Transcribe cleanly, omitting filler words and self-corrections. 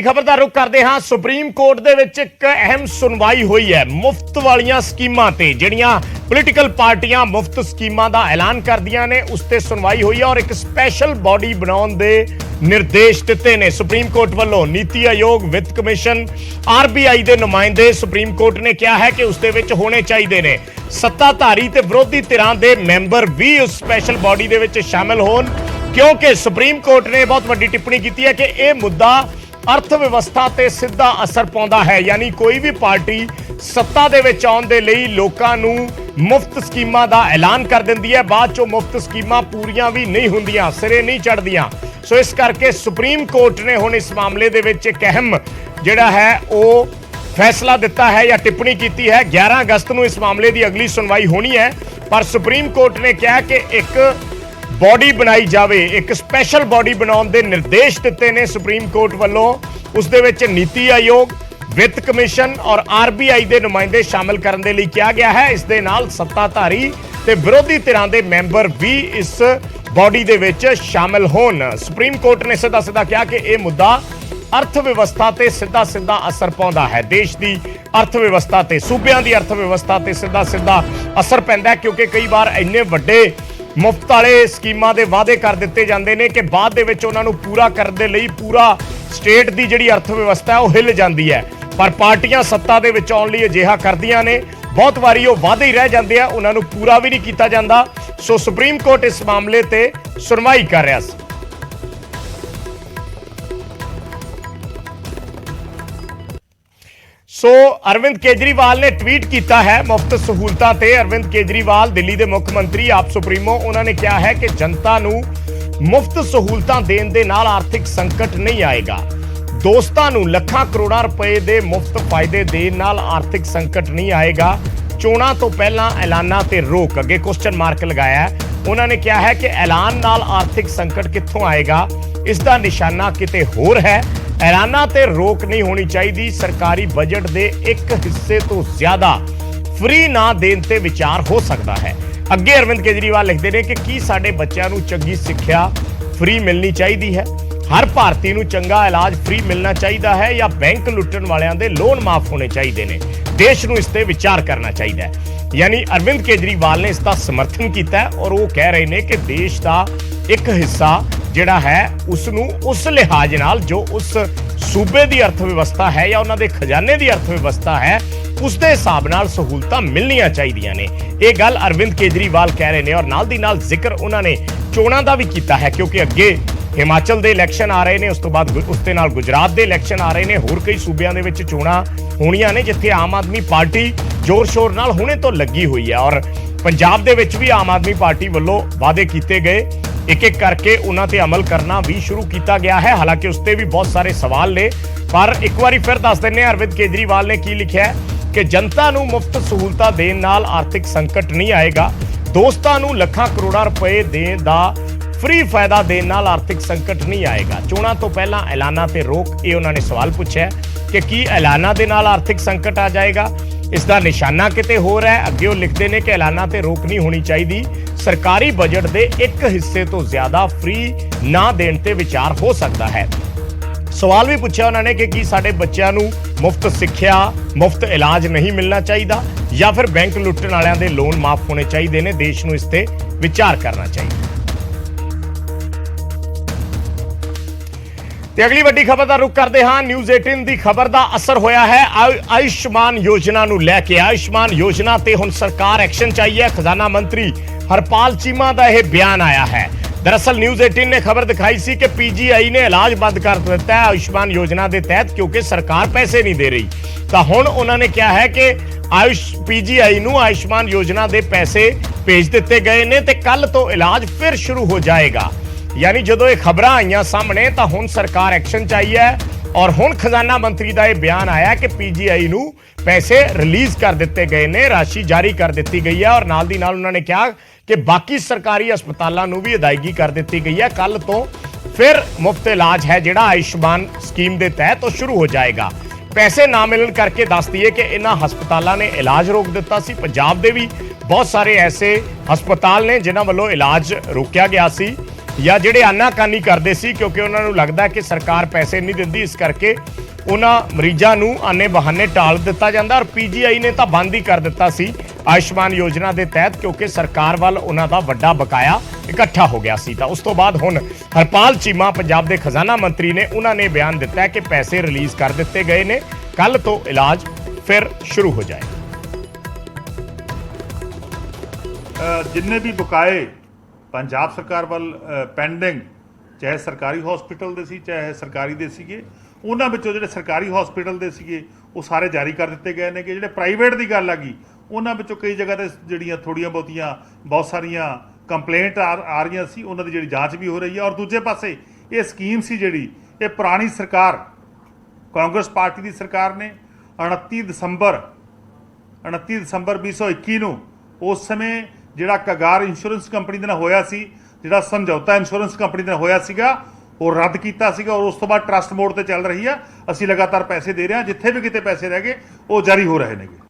खबर का रुख करते हाँ। सुप्रीम कोर्ट दे विच एक अहम सुनवाई हुई है मुफ्त वालियां स्कीमां ते जिहड़ियां पोलीटिकल पार्टियां मुफ्त स्कीमां दा ऐलान करदियां ने उस ते सुनवाई हुई है और एक स्पैशल बॉडी बनाउण दे निर्देश दिते ने सुप्रीम कोर्ट वालों। नीति आयोग, वित्त कमिशन, आरबीआई दे नुमाइंदे सुप्रीम कोर्ट ने कहा है कि उस दे विच होने चाहिए ने। सत्ताधारी ते विरोधी धिरां दे मैंबर भी उस स्पैशल बॉडी दे विच शामिल होण, क्योंकि सुप्रीम कोर्ट ने बहुत वड्डी टिप्पणी की है कि यह मुद्दा अर्थव्यवस्था ते सीधा असर पाउंदा है। यानी कोई भी पार्टी सत्ता दे विच आउण दे लई लोकां नूं मुफ्त स्कीमां दा ऐलान कर दिंदी है, बाद चों मुफ्त स्कीमां पूरीआं भी नहीं हुंदियां, सिरे नहीं चढ़दियां। सो इस करके सुप्रीम कोर्ट ने हुण इस मामले दे विच एक अहम जिहड़ा है वो फैसला दिता है या टिप्पणी की है। 11 अगस्त नूं इस मामले की अगली सुनवाई होनी है, पर सुप्रीम कोर्ट ने कहा कि एक बॉडी बनाई जाए, एक स्पैशल बॉडी बनाने के निर्देश दिते ने सुप्रीम कोर्ट वालों। उस दे विच नीति आयोग, वित्त कमिशन और आरबीआई के नुमाइंदे शामिल करने के लिए किया गया है। इस दे नाल सत्ताधारी ते विरोधी धिरां दे मैंबर भी इस बॉडी दे विच शामिल होण। सुप्रीम कोर्ट ने सीधा सीधा कहा कि यह मुद्दा अर्थव्यवस्था ते सीधा सीधा असर पाउंदा है। देश की अर्थव्यवस्था ते, सूबियां की अर्थव्यवस्था ते सीधा सीधा असर पैंदा है, क्योंकि कई बार इन्ने वड्डे मुफ्त वाले स्कीमां दे वादे कर दिते जांदे ने कि बाद दे विच उन्हां नूं पूरा करन दे लई पूरा स्टेट दी जिहड़ी अर्थव्यवस्था है वो हिल जांदी है। पर पार्टियां सत्ता दे विच आउण लई अजिहा करदियां ने, बहुत वारी वो वादे ही रह जांदे आ, उन्हां नूं पूरा भी नहीं कीता जांदा। सो सुप्रीम कोर्ट इस मामले ते सुनवाई कर रहा सी। सो अरविंद केजरीवाल ने ट्वीट किया है मुफ्त सहूलतां ते। अरविंद केजरीवाल दिल्ली के मुख्य मंत्री, आप सुप्रीमो, उन्होंने कहा है कि जनता नूं मुफ्त सहूलतां देण दे नाल आर्थिक संकट नहीं आएगा। दोस्तां नूं लाखां करोड़ां रुपए दे मुफ्त फायदे देण नाल आर्थिक संकट नहीं आएगा। चोणां तो पहलां ऐलानां ते रोक, अगे क्वेश्चन मार्क लगाया है। उन्होंने कहा है कि ऐलान नाल आर्थिक संकट कित्थों आएगा, इसका निशाना किते होर है। ऐलानां ते रोक नहीं होनी चाहिए। सरकारी बजट दे एक हिस्से तो ज्यादा फ्री ना देण ते विचार हो सकता है। अगे अरविंद केजरीवाल लिखते हैं कि की साडे बच्चों नूं चंगी सिक्ख्या फ्री मिलनी चाहिए है, हर भारती नूं चंगा इलाज फ्री मिलना चाहिए है, या बैंक लुट्टण वालियां दे लोन माफ होने चाहिए ने। देश नूं इस ते विचार करना चाहिए है। यानी अरविंद केजरीवाल ने इसका समर्थन किया है और वो कह रहे हैं कि देश का एक हिस्सा जिहड़ा है उसनूं उस लिहाज नाल जो उस सूबे की अर्थव्यवस्था है या उन्हां दे खजाने की अर्थव्यवस्था है उसके हिसाब नाल सहूलतां मिलनियां चाहिदियां ने। ये गल अरविंद केजरीवाल कह रहे हैं और नाल दी नाल जिक्र उन्होंने चोणां दा भी किया है, क्योंकि अगे हिमाचल के इलैक्शन आ रहे हैं, उस तो बाद उसके नाल गुजरात के इलैक्शन आ रहे हैं, होर कई सूबियां दे विच चोणां होणियां ने जिथे आम आदमी पार्टी जोर शोर नाल हुणे तो लगी हुई है। और पंजाब दे विच भी आम आदमी पार्टी वालों वादे किए गए, एक एक करके उन्हां ते अमल करना भी शुरू किया गया है। हालांकि उसते भी बहुत सारे सवाल ने, पर एक बार फिर दस देने अरविंद केजरीवाल ने की लिखा है कि जनता नूं मुफ्त सहूलतां देण नाल आर्थिक संकट नहीं आएगा। दोस्तां नूं लाखां करोड़ां रुपए देण दा फ्री फायदा देण नाल आर्थिक संकट नहीं आएगा। चोणां तो पहलां ऐलानां ते रोक, ये उन्होंने सवाल पूछा कि की ऐलानां दे नाल आर्थिक संकट आ जाएगा, इसका निशाना किते हो रहा है। अगे वो लिखते हैं कि ऐलानां ते रोक नहीं होनी चाहिए। सरकारी बजट दे एक हिस्से तो ज्यादा फ्री ना देण ते विचार हो सकता है। सवाल भी पूछा उन्होंने कि साडे बच्चों नूं मुफ्त सिक्ख्या, मुफ्त इलाज नहीं मिलना चाहिए, या फिर बैंक लुट्टण वालियां दे लोन माफ होने चाहिए ने। देश नूं इस ते विचार करना चाहिए। ते अगली वड्डी खबर का रुख करते हाँ। न्यूज़ 18 की खबर का असर होया है आयुष्मान योजना नूं लैके। आयुष्मान योजना ते हुण सरकार एक्शन चाहिए। खजाना मंत्री हरपाल चीमा का यह बयान आया है। दरअसल न्यूज़ 18 ने खबर दिखाई सी कि पीजीआई ने इलाज बंद कर दिता है आयुष्मान योजना के तहत, क्योंकि सरकार पैसे नहीं दे रही। तो हुण उन्होंने कहा है कि पीजीआई नूं आयुष्मान योजना के पैसे भेज दिते गए ने ते कल तो इलाज फिर शुरू हो जाएगा। यानी जो ये खबर आईयां सामने तो हुण सरकार एक्शन चाहिए और हुण खजाना मंत्री का यह बयान आया कि पीजीआई नूं पैसे रिलीज कर दिते गए ने, राशि जारी कर दी गई है। और नाल दी नाल उन्होंने कहा कि बाकी सरकारी अस्पतालों नूं भी अदायगी कर दी गई है। कल तो फिर मुफ्त इलाज है जिहड़ा आयुष्मान स्कीम के तहत तो शुरू हो जाएगा। पैसे ना मिलने करके दस दिए कि इन्हां हस्पतालों ने इलाज रोक दिता सी। पंजाब दे भी बहुत सारे ऐसे हस्पताल ने जिन्हां वालों इलाज रोकिया गया सी। ਜਾਂ ਜਿਹੜੇ ਆਨਾਕਾਨੀ ਕਰਦੇ ਸੀ ਕਿਉਂਕਿ ਉਹਨਾਂ ਨੂੰ ਲੱਗਦਾ ਕਿ ਸਰਕਾਰ ਪੈਸੇ ਨਹੀਂ ਦਿੰਦੀ, ਇਸ ਕਰਕੇ ਉਹਨਾਂ ਮਰੀਜ਼ਾਂ ਨੂੰ ਆਨੇ ਬਹਾਨੇ ਟਾਲ ਦਿੱਤਾ ਜਾਂਦਾ। ਔਰ ਪੀਜੀਆਈ ਨੇ ਤਾਂ ਬੰਦ ਹੀ ਕਰ ਦਿੱਤਾ ਸੀ ਆਯੁਸ਼ਮਾਨ ਯੋਜਨਾ ਦੇ ਤਹਿਤ, ਕਿਉਂਕਿ ਸਰਕਾਰ ਵੱਲ ਉਹਨਾਂ ਦਾ ਵੱਡਾ ਬਕਾਇਆ ਇਕੱਠਾ ਹੋ ਗਿਆ ਸੀ। ਤਾਂ ਉਸ ਤੋਂ ਬਾਅਦ ਹੁਣ ਹਰਪਾਲ ਚੀਮਾ ਪੰਜਾਬ ਦੇ ਖਜ਼ਾਨਾ ਮੰਤਰੀ ਨੇ, ਉਹਨਾਂ ਨੇ ਬਿਆਨ ਦਿੱਤਾ ਹੈ ਕਿ ਪੈਸੇ ਰਿਲੀਜ਼ ਕਰ ਦਿੱਤੇ ਗਏ ਨੇ, ਕੱਲ ਤੋਂ ਇਲਾਜ ਫਿਰ ਸ਼ੁਰੂ ਹੋ ਜਾਏਗਾ। ਜਿੰਨੇ ਵੀ ਬਕਾਏ ਪੰਜਾਬ ਸਰਕਾਰ ਵੱਲ ਪੈਂਡਿੰਗ, ਚਾਹੇ ਸਰਕਾਰੀ ਹਸਪੀਟਲ ਦੇ ਸੀ ਚਾਹੇ ਸਰਕਾਰੀ ਦੇ ਸੀਗੇ, ਉਹਨਾਂ ਵਿੱਚੋਂ ਜਿਹੜੇ ਸਰਕਾਰੀ ਹਸਪੀਟਲ ਦੇ ਸੀਗੇ ਉਹ ਸਾਰੇ ਜਾਰੀ ਕਰ ਦਿੱਤੇ ਗਏ ਨੇ। ਕਿ ਜਿਹੜੇ ਪ੍ਰਾਈਵੇਟ ਦੀ ਗੱਲ ਆ ਗਈ, ਉਹਨਾਂ ਵਿੱਚੋਂ ਕਈ ਜਗ੍ਹਾ ਤੇ ਜਿਹੜੀਆਂ ਥੋੜੀਆਂ ਬਹੁਤੀਆਂ ਬਹੁਤ ਸਾਰੀਆਂ ਕੰਪਲੇਂਟ ਆ ਰਹੀਆਂ ਸੀ, ਉਹਨਾਂ ਦੀ ਜਿਹੜੀ ਜਾਂਚ ਵੀ ਹੋ ਰਹੀ ਹੈ। ਔਰ ਦੂਜੇ ਪਾਸੇ ਇਹ ਸਕੀਮ ਸੀ ਜਿਹੜੀ ਇਹ ਪੁਰਾਣੀ ਸਰਕਾਰ, ਕਾਂਗਰਸ ਪਾਰਟੀ ਦੀ ਸਰਕਾਰ ਨੇ 29 ਦਸੰਬਰ 2021 ਨੂੰ, ਉਸ ਸਮੇਂ ਜਿਹੜਾ ਕਗਾਰ ਇੰਸ਼ੋਰੈਂਸ ਕੰਪਨੀ ਦੇ ਨਾਲ ਹੋਇਆ ਸੀ, ਜਿਹੜਾ ਸਮਝੌਤਾ ਇੰਸ਼ੋਰੈਂਸ ਕੰਪਨੀ ਦੇ ਨਾਲ ਹੋਇਆ ਸੀਗਾ, ਉਹ ਰੱਦ ਕੀਤਾ ਸੀਗਾ। ਔਰ ਉਸ ਤੋਂ ਬਾਅਦ ਟਰਸਟ ਮੋਡ ਤੇ ਚੱਲ ਰਹੀ ਆ। ਅਸੀਂ ਲਗਾਤਾਰ ਪੈਸੇ ਦੇ ਰਹੇ ਹਾਂ, ਜਿੱਥੇ ਵੀ ਕਿਤੇ ਪੈਸੇ ਰਹਿ ਗਏ ਉਹ ਜਾਰੀ ਹੋ ਰਹੇ ਨੇਗੇ।